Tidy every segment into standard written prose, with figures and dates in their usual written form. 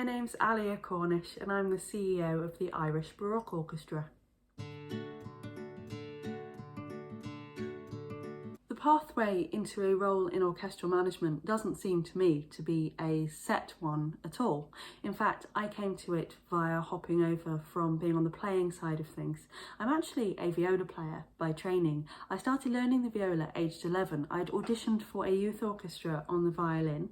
my name's Aliye Cornish and I'm the CEO of the Irish Baroque Orchestra. The pathway into a role in orchestral management doesn't seem to me to be a set one at all. In fact, I came to it via hopping over from being on the playing side of things. I'm actually a viola player by training. I started learning the viola aged 11. I'd auditioned for a youth orchestra on the violin,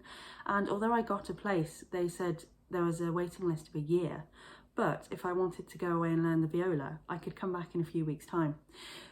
and although I got a place, they said there was a waiting list of a year. But if I wanted to go away and learn the viola, I could come back in a few weeks' time.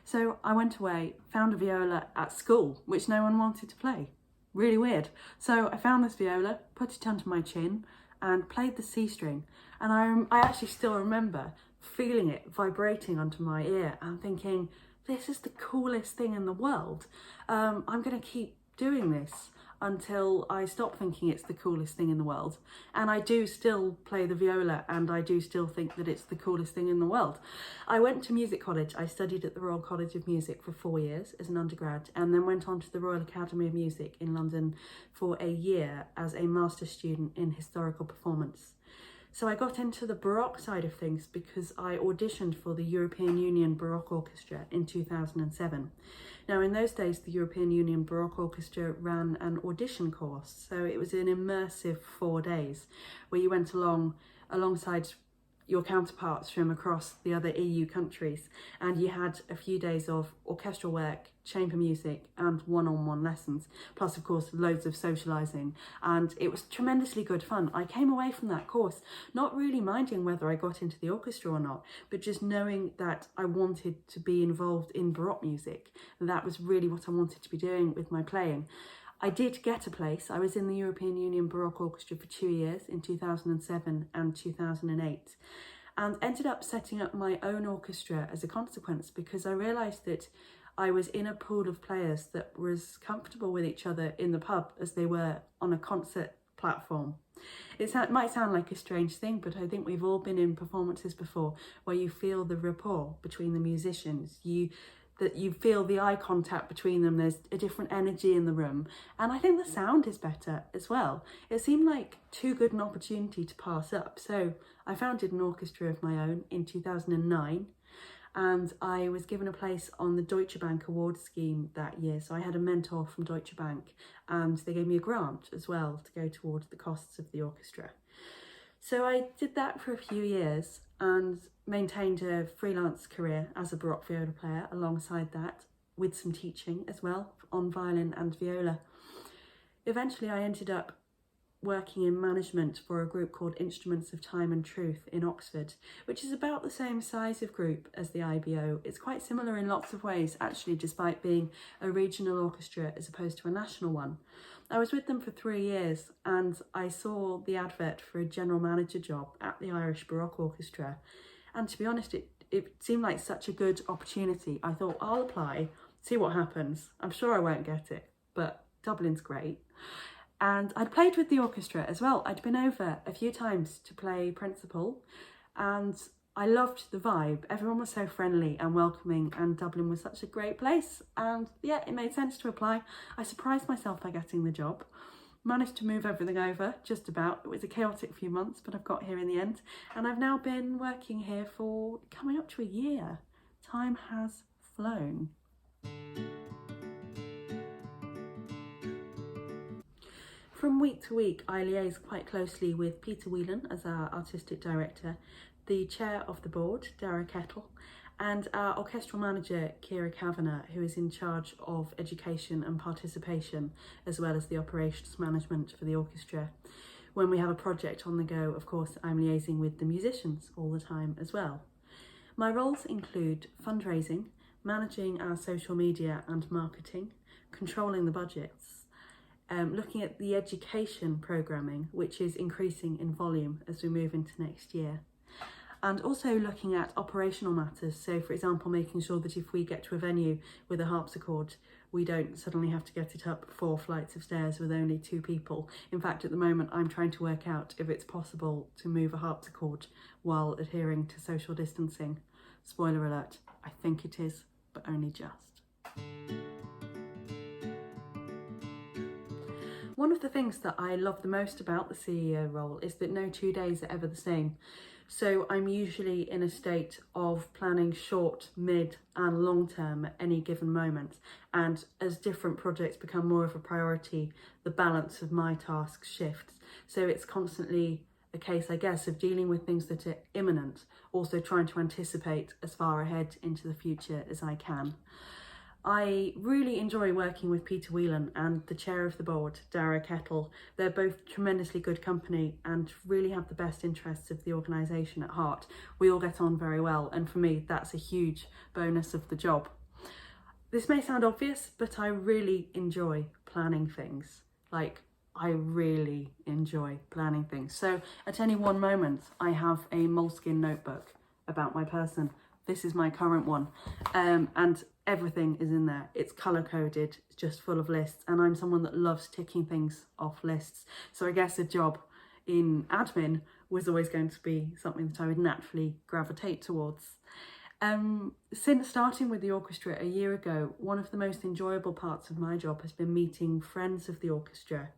So I went away, found a viola at school, which no one wanted to play. Really weird. So I found this viola, put it under my chin and played the C string. And I actually still remember feeling it vibrating onto my ear and thinking, this is the coolest thing in the world. I'm going to keep doing this until I stop thinking it's the coolest thing in the world. And I do still play the viola and I do still think that it's the coolest thing in the world. I went to music college. I studied at the Royal College of Music for 4 years as an undergrad and then went on to the Royal Academy of Music in London for a year as a master's student in historical performance. So I got into the Baroque side of things because I auditioned for the European Union Baroque Orchestra in 2007. Now in those days, the European Union Baroque Orchestra ran an audition course. So it was an immersive 4 days where you went alongside your counterparts from across the other EU countries, and you had a few days of orchestral work, chamber music and one-on-one lessons, plus of course loads of socialising, and it was tremendously good fun. I came away from that course not really minding whether I got into the orchestra or not, but just knowing that I wanted to be involved in Baroque music. That was really what I wanted to be doing with my playing. I did get a place. I was in the European Union Baroque Orchestra for 2 years in 2007 and 2008 and ended up setting up my own orchestra as a consequence because I realised that I was in a pool of players that was comfortable with each other in the pub as they were on a concert platform. It might sound like a strange thing, but I think we've all been in performances before where you feel the rapport between the musicians. That you feel the eye contact between them, there's a different energy in the room. And I think the sound is better as well. It seemed like too good an opportunity to pass up. So I founded an orchestra of my own in 2009 and I was given a place on the Deutsche Bank award scheme that year. So I had a mentor from Deutsche Bank and they gave me a grant as well to go towards the costs of the orchestra. So I did that for a few years and maintained a freelance career as a Baroque viola player alongside that, with some teaching as well on violin and viola. Eventually I ended up working in management for a group called Instruments of Time and Truth in Oxford, which is about the same size of group as the IBO. It's quite similar in lots of ways actually, despite being a regional orchestra as opposed to a national one. I was with them for 3 years and I saw the advert for a general manager job at the Irish Baroque Orchestra, and to be honest it seemed like such a good opportunity. I thought I'll apply, see what happens. I'm sure I won't get it, but Dublin's great. And I'd played with the orchestra as well. I'd been over a few times to play principal and I loved the vibe. Everyone was so friendly and welcoming and Dublin was such a great place. And yeah, it made sense to apply. I surprised myself by getting the job. Managed to move everything over, just about. It was a chaotic few months, but I've got here in the end. And I've now been working here for coming up to a year. Time has flown. From week to week, I liaise quite closely with Peter Whelan as our artistic director, the chair of the board, Dara Kettle, and our orchestral manager, Ciara Kavanagh, who is in charge of education and participation, as well as the operations management for the orchestra. When we have a project on the go, of course, I'm liaising with the musicians all the time as well. My roles include fundraising, managing our social media and marketing, controlling the budgets, looking at the education programming, which is increasing in volume as we move into next year, and also looking at operational matters. So for example, making sure that if we get to a venue with a harpsichord, we don't suddenly have to get it up 4 flights of stairs with only 2 people. In fact, at the moment, I'm trying to work out if it's possible to move a harpsichord while adhering to social distancing. Spoiler alert, I think it is, but only just. One of the things that I love the most about the CEO role is that no 2 days are ever the same. So I'm usually in a state of planning short, mid and long term at any given moment. And as different projects become more of a priority, the balance of my tasks shifts. So it's constantly a case, I guess, of dealing with things that are imminent, also trying to anticipate as far ahead into the future as I can. I really enjoy working with Peter Whelan and the chair of the board, Dara Kettle. They're both tremendously good company and really have the best interests of the organisation at heart. We all get on very well, and for me that's a huge bonus of the job. This may sound obvious, but I really enjoy planning things. I really enjoy planning things. So at any one moment I have a moleskin notebook about my person. This is my current one, and everything is in there. It's colour coded, it's just full of lists, and I'm someone that loves ticking things off lists. So I guess a job in admin was always going to be something that I would naturally gravitate towards. Since starting with the orchestra a year ago, one of the most enjoyable parts of my job has been meeting friends of the orchestra.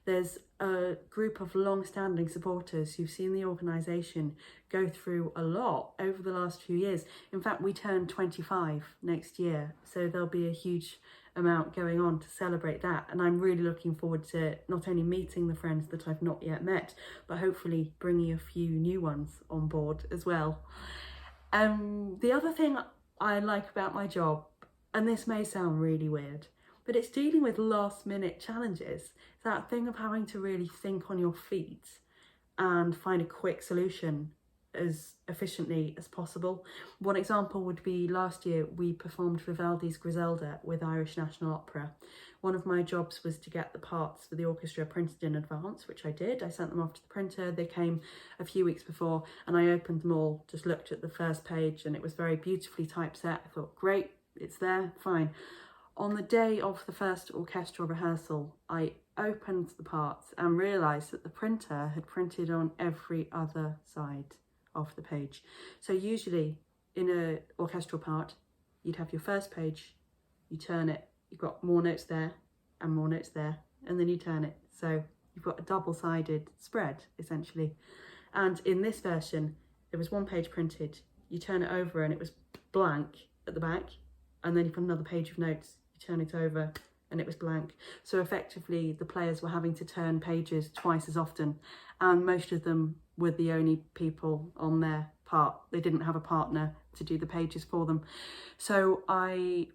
There's a group of long-standing supporters who've seen the organisation go through a lot over the last few years. In fact, we turn 25 next year, so there'll be a huge amount going on to celebrate that. And I'm really looking forward to not only meeting the friends that I've not yet met, but hopefully bringing a few new ones on board as well. The other thing I like about my job, and this may sound really weird, but it's dealing with last minute challenges. That thing of having to really think on your feet and find a quick solution as efficiently as possible. One example would be last year we performed Vivaldi's Griselda with Irish National Opera. One of my jobs was to get the parts for the orchestra printed in advance, which I did. I sent them off to the printer. They came a few weeks before and I opened them all, just looked at the first page, and it was very beautifully typeset. I thought, great, it's there, fine. On the day of the first orchestral rehearsal, I opened the parts and realised that the printer had printed on every other side of the page. So usually in an orchestral part, you'd have your first page, you turn it, you've got more notes there and more notes there, and then you turn it. So you've got a double-sided spread, essentially. And in this version, there was one page printed, you turn it over and it was blank at the back, and then you put another page of notes, turn it over and it was blank. So effectively the players were having to turn pages twice as often, and most of them were the only people on their part. They didn't have a partner to do the pages for them. So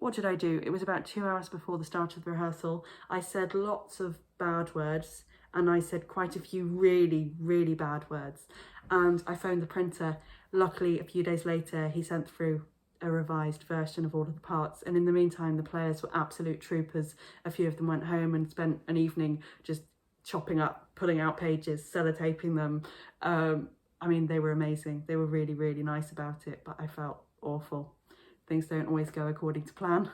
what did I do? It was about 2 hours before the start of the rehearsal. I said lots of bad words, and I said quite a few really, really bad words. And I phoned the printer. Luckily, a few days later, he sent through a revised version of all of the parts, and in the meantime the players were absolute troopers. A few of them went home and spent an evening just chopping up, pulling out pages, sellotaping them. I mean, they were amazing. They were really, really nice about it, but I felt awful. Things don't always go according to plan.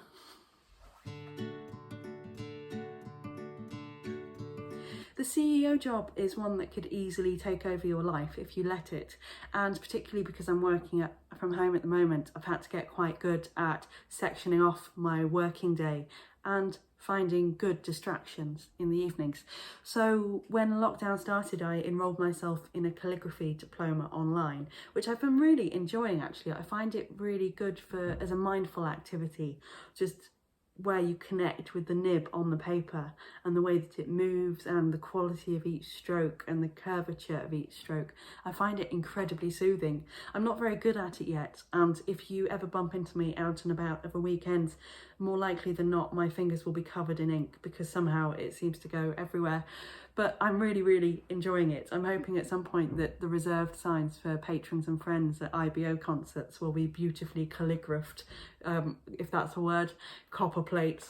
The CEO job is one that could easily take over your life if you let it, and particularly because I'm working from home at the moment, I've had to get quite good at sectioning off my working day and finding good distractions in the evenings. So when lockdown started, I enrolled myself in a calligraphy diploma online, which I've been really enjoying actually. I find it really good as a mindful activity, just where you connect with the nib on the paper and the way that it moves and the quality of each stroke and the curvature of each stroke. I find it incredibly soothing. I'm not very good at it yet, and if you ever bump into me out and about of a weekend, more likely than not my fingers will be covered in ink because somehow it seems to go everywhere. But I'm really, really enjoying it. I'm hoping at some point that the reserved signs for patrons and friends at IBO concerts will be beautifully calligraphed, if that's a word, copperplate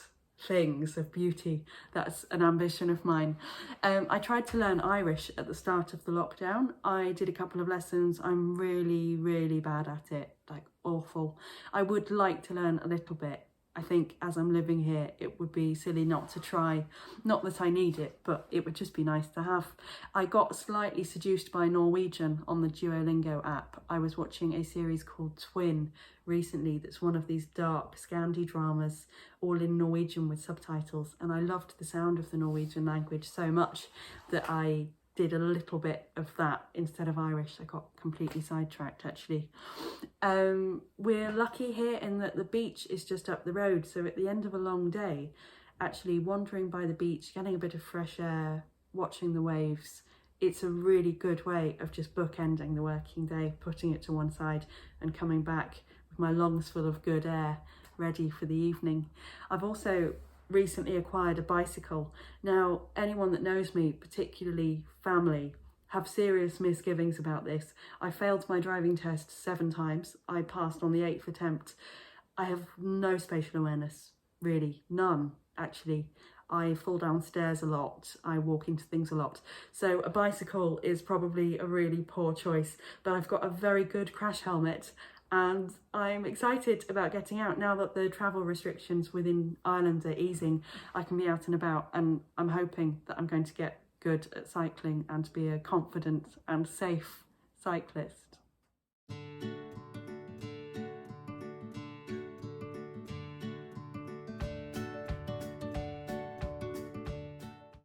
things of beauty. That's an ambition of mine. I tried to learn Irish at the start of the lockdown. I did a couple of lessons. I'm really, really bad at it, like awful. I would like to learn a little bit, I think as I'm living here, it would be silly not to try. Not that I need it, but it would just be nice to have. I got slightly seduced by Norwegian on the Duolingo app. I was watching a series called Twin recently that's one of these dark Scandi dramas, all in Norwegian with subtitles, and I loved the sound of the Norwegian language so much that I did a little bit of that instead of Irish. I got completely sidetracked actually. We're lucky here in that the beach is just up the road, so at the end of a long day, actually wandering by the beach, getting a bit of fresh air, watching the waves, it's a really good way of just bookending the working day, putting it to one side and coming back with my lungs full of good air, ready for the evening. I've also recently acquired a bicycle. Now, anyone that knows me, particularly family, have serious misgivings about this. I failed my driving test 7 times. I passed on the 8th attempt. I have no spatial awareness, really, none actually. I fall downstairs a lot, I walk into things a lot. So a bicycle is probably a really poor choice, but I've got a very good crash helmet and I'm excited about getting out. Now that the travel restrictions within Ireland are easing, I can be out and about, and I'm hoping that I'm going to get good at cycling and be a confident and safe cyclist.